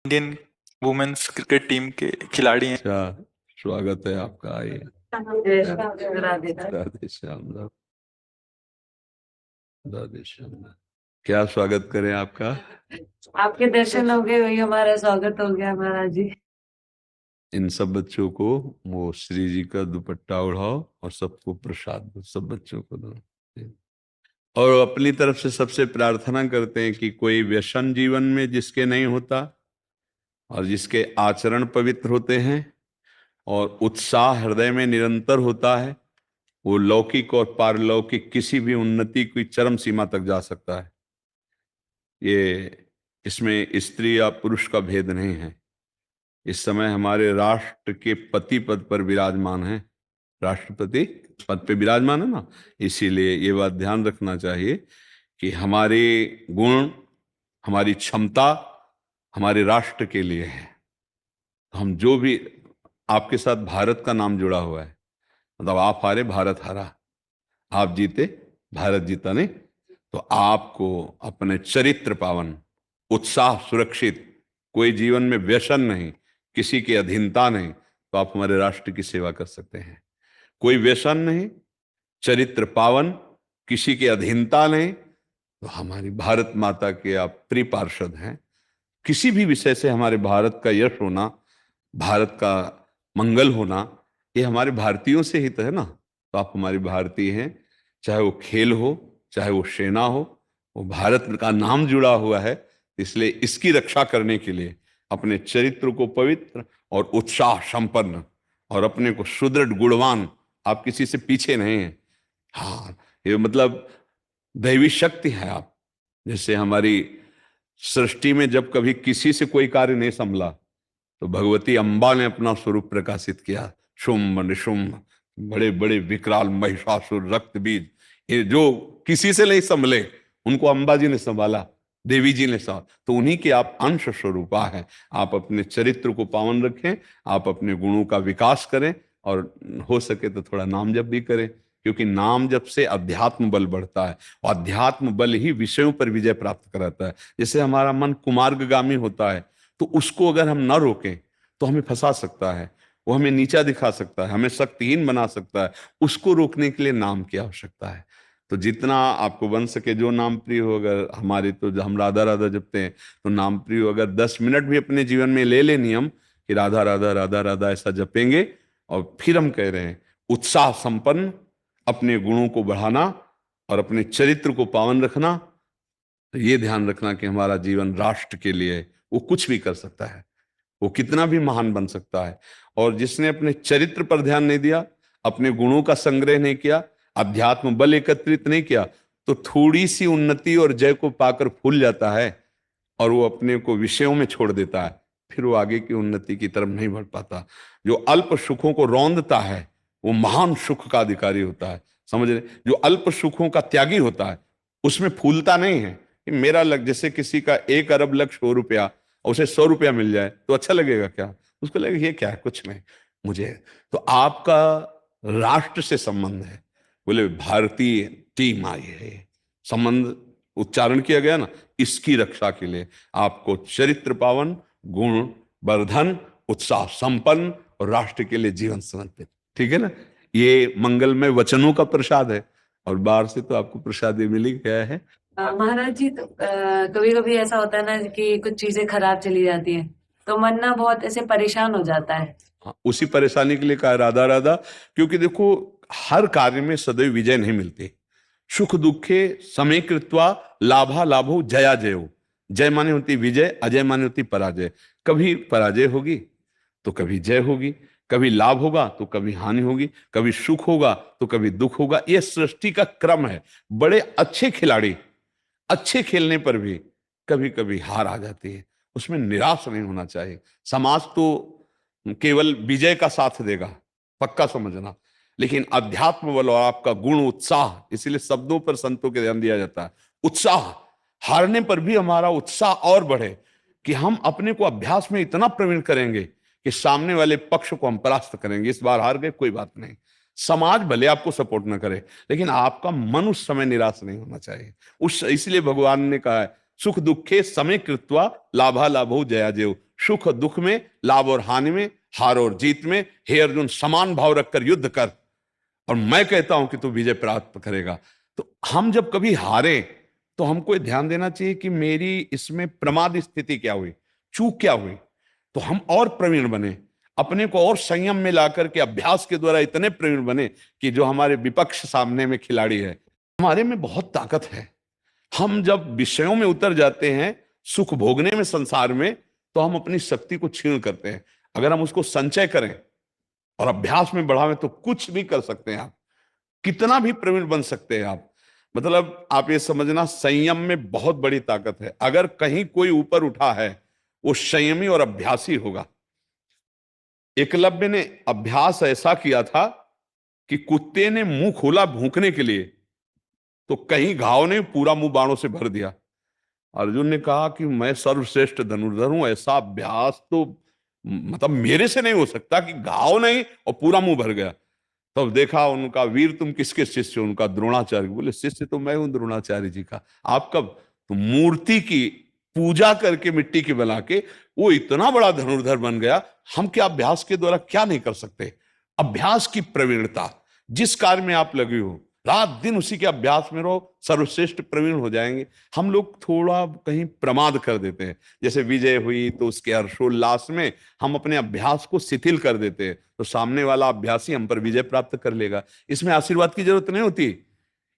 Indian women's cricket team के खिलाड़ी हैं। अच्छा, स्वागत है आपका। आइए। राधे राधे श्याम, राधे श्याम। क्या स्वागत करें आपका? आपके दर्शन हो गए, वही हमारा स्वागत हो गया महाराज जी। इन सब बच्चों को वो श्री जी का दुपट्टा ओढ़ाओ और सबको प्रसाद दो, सब बच्चों को दो। और अपनी तरफ से सबसे प्रार्थना करते हैं कि कोई व्यसन जीवन में जिसके नहीं होता और जिसके आचरण पवित्र होते हैं और उत्साह हृदय में निरंतर होता है, वो लौकिक और पारलौकिक किसी भी उन्नति की चरम सीमा तक जा सकता है। ये इसमें स्त्री या पुरुष का भेद नहीं है। इस समय हमारे राष्ट्र के पति पद पर विराजमान है, राष्ट्रपति पद पे विराजमान है ना। इसीलिए ये बात ध्यान रखना चाहिए कि हमारे गुण, हमारी क्षमता हमारे राष्ट्र के लिए है। हम जो भी, आपके साथ भारत का नाम जुड़ा हुआ है, मतलब आप हारे भारत हारा, आप जीते भारत जीता, नहीं? तो आपको अपने चरित्र पावन, उत्साह सुरक्षित, कोई जीवन में व्यसन नहीं, किसी की अधीनता नहीं, तो आप हमारे राष्ट्र की सेवा कर सकते हैं। कोई व्यसन नहीं, चरित्र पावन, किसी की अधीनता नहीं, तो हमारी भारत माता के आप प्रिय पार्षद हैं। किसी भी विषय से हमारे भारत का यश होना, भारत का मंगल होना, ये हमारे भारतीयों से ही तो है ना। तो आप हमारी भारतीय हैं, चाहे वो खेल हो, चाहे वो सेना हो, वो भारत का नाम जुड़ा हुआ है। इसलिए इसकी रक्षा करने के लिए अपने चरित्र को पवित्र और उत्साह संपन्न और अपने को सुदृढ़ गुणवान, आप किसी से पीछे नहीं हैं। हाँ, ये मतलब दैवी शक्ति है आप। जैसे हमारी सृष्टि में जब कभी किसी से कोई कार्य नहीं संभला तो भगवती अंबा ने अपना स्वरूप प्रकाशित किया। शुंभ निशुंभ, बड़े बड़े विकराल महिषासुर, रक्त बीज, ये जो किसी से नहीं संभले उनको अंबा जी ने संभाला, देवी जी ने संभाला। तो उन्हीं के आप अंश स्वरूपा है। आप अपने चरित्र को पावन रखें, आप अपने गुणों का विकास करें और हो सके तो थोड़ा नाम जप भी करें, क्योंकि नाम जप से अध्यात्म बल बढ़ता है और अध्यात्म बल ही विषयों पर विजय प्राप्त कराता है। जैसे हमारा मन कुमार्गगामी होता है, तो उसको अगर हम न रोकें तो हमें फंसा सकता है, वो हमें नीचा दिखा सकता है, हमें शक्तिहीन बना सकता है। उसको रोकने के लिए नाम की आवश्यकता है। तो जितना आपको बन सके, जो नाम प्रिय हो, अगर हमारे तो हम राधा राधा जपते हैं, तो नाम प्रिय हो, अगर 10 मिनट भी अपने जीवन में ले ले नियम कि राधा राधा राधा राधा ऐसा जपेंगे, और फिर हम कह रहे हैं उत्साह संपन्न, अपने गुणों को बढ़ाना और अपने चरित्र को पावन रखना। तो ये ध्यान रखना कि हमारा जीवन राष्ट्र के लिए वो कुछ भी कर सकता है, वो कितना भी महान बन सकता है। और जिसने अपने चरित्र पर ध्यान नहीं दिया, अपने गुणों का संग्रह नहीं किया, अध्यात्म बल एकत्रित नहीं किया, तो थोड़ी सी उन्नति और जय को पाकर फूल जाता है और वो अपने को विषयों में छोड़ देता है। फिर वो आगे की उन्नति की तरफ नहीं बढ़ पाता। जो अल्प सुखों को रौंदता है वो महान सुख का अधिकारी होता है, समझ रहे? जो अल्प सुखों का त्यागी होता है उसमें फूलता नहीं है कि मेरा लग, जैसे किसी का 1 अरब लक्ष्य 100 रुपया और उसे 100 रुपया मिल जाए तो अच्छा लगेगा क्या? उसको लगेगा ये क्या है, कुछ नहीं मुझे। तो आपका राष्ट्र से संबंध है, बोले भारतीय टीम आई है, संबंध उच्चारण किया गया ना, इसकी रक्षा के लिए आपको चरित्र पावन, गुण वर्धन, उत्साह संपन्न और राष्ट्र के लिए जीवन समर्पित, ठीक है ना। ये मंगलमय वचनों का प्रसाद है और बाहर से तो आपको प्रसाद ही मिल ही गया है। महाराज जी, तो कभी कभी ऐसा होता है ना कि कुछ चीजें खराब चली जाती हैं, तो मन ना बहुत ऐसे परेशान हो जाता है। हाँ, उसी परेशानी के लिए कहा राधा राधा, क्योंकि देखो हर कार्य में सदैव विजय नहीं मिलती। सुख दुखे समय कृत्वा लाभा लाभो जया जयो। जय माने होती विजय, अजय माने होती पराजय। कभी पराजय होगी तो कभी जय होगी, कभी लाभ होगा तो कभी हानि होगी, कभी सुख होगा तो कभी दुख होगा। यह सृष्टि का क्रम है। बड़े अच्छे खिलाड़ी अच्छे खेलने पर भी कभी कभी हार आ जाती है, उसमें निराश नहीं होना चाहिए। समाज तो केवल विजय का साथ देगा, पक्का समझना, लेकिन अध्यात्म बल और आपका गुण उत्साह, इसीलिए शब्दों पर संतों के ध्यान दिया जाता है। उत्साह, हारने पर भी हमारा उत्साह और बढ़े कि हम अपने को अभ्यास में इतना प्रवीण करेंगे कि सामने वाले पक्ष को हम परास्त करेंगे। इस बार हार गए कोई बात नहीं, समाज भले आपको सपोर्ट न करे, लेकिन आपका मन उस समय निराश नहीं होना चाहिए। उस इसलिए भगवान ने कहा है सुख दुखे समय कृत्वा लाभा लाभो जया जेव। सुख और दुख में, लाभ और हानि में, हार और जीत में, हे अर्जुन समान भाव रखकर युद्ध कर और मैं कहता हूं कि तू विजय प्राप्त करेगा। तो हम जब कभी हारे तो हमको ध्यान देना चाहिए कि मेरी इसमें प्रमाद स्थिति क्या हुई, चूक क्या हुई, तो हम और प्रवीण बने, अपने को और संयम में लाकर के अभ्यास के द्वारा इतने प्रवीण बने कि जो हमारे विपक्ष सामने में खिलाड़ी है, हमारे में बहुत ताकत है। हम जब विषयों में उतर जाते हैं, सुख भोगने में संसार में, तो हम अपनी शक्ति को क्षीण करते हैं। अगर हम उसको संचय करें और अभ्यास में बढ़ावें तो कुछ भी कर सकते हैं आप, कितना भी प्रवीण बन सकते हैं आप। मतलब आप ये समझना, संयम में बहुत बड़ी ताकत है। अगर कहीं कोई ऊपर उठा है वो संयमी और अभ्यासी होगा। एकलव्य ने अभ्यास ऐसा किया था कि कुत्ते ने मुंह खोला भूंकने के लिए तो कहीं घाव ने पूरा मुंह बाणों से भर दिया। अर्जुन ने कहा कि मैं सर्वश्रेष्ठ धनुर्धर हूं, ऐसा अभ्यास तो मतलब मेरे से नहीं हो सकता कि घाव नहीं और पूरा मुंह भर गया। तब देखा उनका, वीर तुम किसके शिष्य हो? उनका द्रोणाचार्य। बोले शिष्य तो मैं हूं द्रोणाचार्य जी का। आप कब? तो मूर्ति की पूजा करके मिट्टी की बना के वो इतना बड़ा धनुर्धर बन गया। हम क्या अभ्यास के द्वारा क्या नहीं कर सकते? अभ्यास की प्रवीणता, जिस कार्य में आप लगे हो रात दिन उसी के अभ्यास में रहो, सर्वश्रेष्ठ प्रवीण हो जाएंगे। हम लोग थोड़ा कहीं प्रमाद कर देते हैं। जैसे विजय हुई तो उसके हर्षोल्लास में हम अपने अभ्यास को शिथिल कर देते हैं, तो सामने वाला अभ्यासी हम पर विजय प्राप्त कर लेगा। इसमें आशीर्वाद की जरूरत नहीं होती,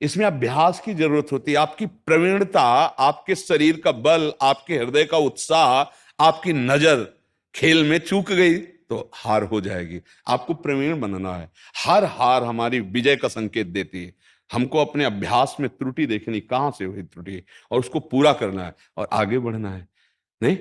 इसमें अभ्यास की जरूरत होती है। आपकी प्रवीणता, आपके शरीर का बल, आपके हृदय का उत्साह, आपकी नजर खेल में चूक गई तो हार हो जाएगी। आपको प्रवीण बनना है। हर हार हमारी विजय का संकेत देती है। हमको अपने अभ्यास में त्रुटि देखनी, कहां से हुई त्रुटि, और उसको पूरा करना है और आगे बढ़ना है। नहीं